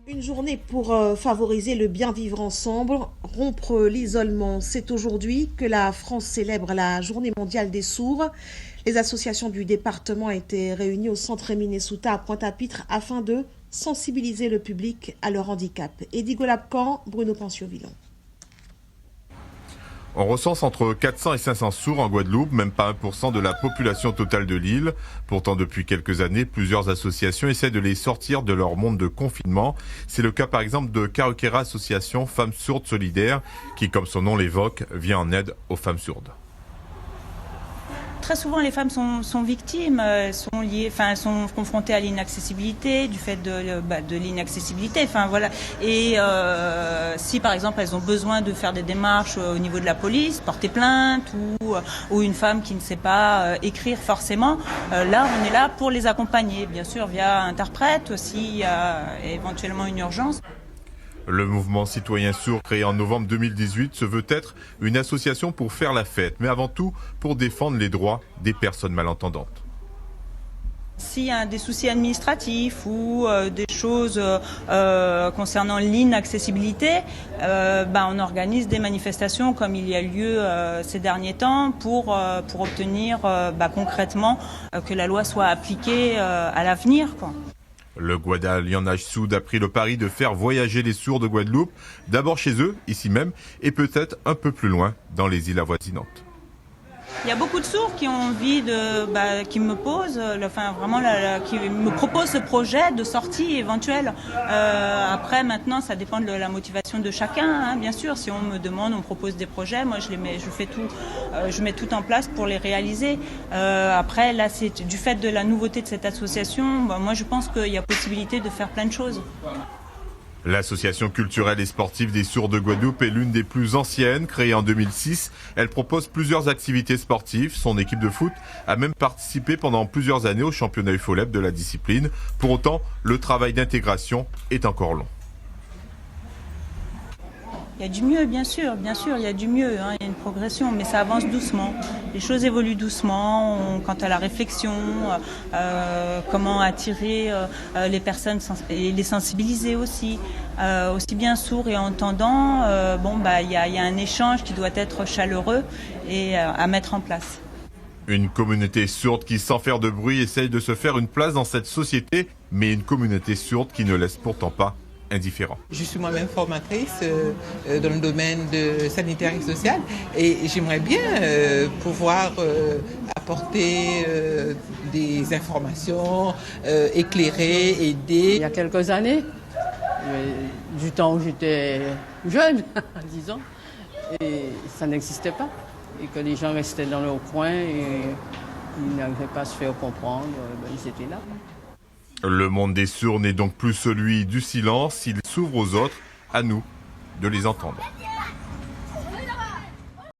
Une journée pour favoriser le bien vivre ensemble, rompre l'isolement. C'est aujourd'hui que la France célèbre la Journée mondiale des sourds. Les associations du département étaient réunies au centre Émile Souta à Pointe-à-Pitre afin de sensibiliser le public à leur handicap. Eddie Golabcan, Bruno Pensio-Villon. On recense entre 400 et 500 sourds en Guadeloupe, même pas 1% de la population totale de l'île. Pourtant, depuis quelques années, plusieurs associations essaient de les sortir de leur monde de confinement. C'est le cas par exemple de Karakera Association Femmes Sourdes Solidaires, qui, comme son nom l'évoque, vient en aide aux femmes sourdes. Très souvent, les femmes sont victimes, sont confrontées à l'inaccessibilité, du fait de l'inaccessibilité. Enfin, voilà. Et si, par exemple, elles ont besoin de faire des démarches au niveau de la police, porter plainte, ou une femme qui ne sait pas écrire forcément, là, on est là pour les accompagner, bien sûr, via interprète, s'il y a éventuellement une urgence. Le mouvement citoyen sourd créé en novembre 2018 se veut être une association pour faire la fête, mais avant tout pour défendre les droits des personnes malentendantes. S'il y a des soucis administratifs ou des choses concernant l'inaccessibilité, on organise des manifestations comme il y a lieu ces derniers temps pour obtenir concrètement que la loi soit appliquée à l'avenir, quoi. Le Guadallianage Soud a pris le pari de faire voyager les sourds de Guadeloupe, d'abord chez eux, ici même, et peut-être un peu plus loin, dans les îles avoisinantes. Il y a beaucoup de sourds qui ont envie qui me posent, qui me proposent ce projet de sortie éventuelle. Après, maintenant, ça dépend de la motivation de chacun, hein, bien sûr. Si on me demande, on me propose des projets, moi je mets tout en place pour les réaliser. Après, là, c'est du fait de la nouveauté de cette association. Moi, je pense qu'il y a possibilité de faire plein de choses. L'association culturelle et sportive des sourds de Guadeloupe est l'une des plus anciennes, créée en 2006. Elle propose plusieurs activités sportives. Son équipe de foot a même participé pendant plusieurs années au championnat UFOLEB de la discipline. Pour autant, le travail d'intégration est encore long. Il y a du mieux, bien sûr, il y a du mieux, hein, il y a une progression, mais ça avance doucement. Les choses évoluent doucement quant à la réflexion, comment attirer les personnes et les sensibiliser aussi bien sourds et entendants. Il y a un échange qui doit être chaleureux et à mettre en place. Une communauté sourde qui, sans faire de bruit, essaye de se faire une place dans cette société, mais une communauté sourde qui ne laisse pourtant pas indifférent. Je suis moi-même formatrice dans le domaine sanitaire et social et j'aimerais bien pouvoir apporter des informations, éclairer, aider. Il y a quelques années, du temps où j'étais jeune, disons, et ça n'existait pas. Et que les gens restaient dans leur coin et ils n'arrivaient pas à se faire comprendre, ils étaient là. Le monde des sourds n'est donc plus celui du silence, il s'ouvre aux autres, à nous de les entendre.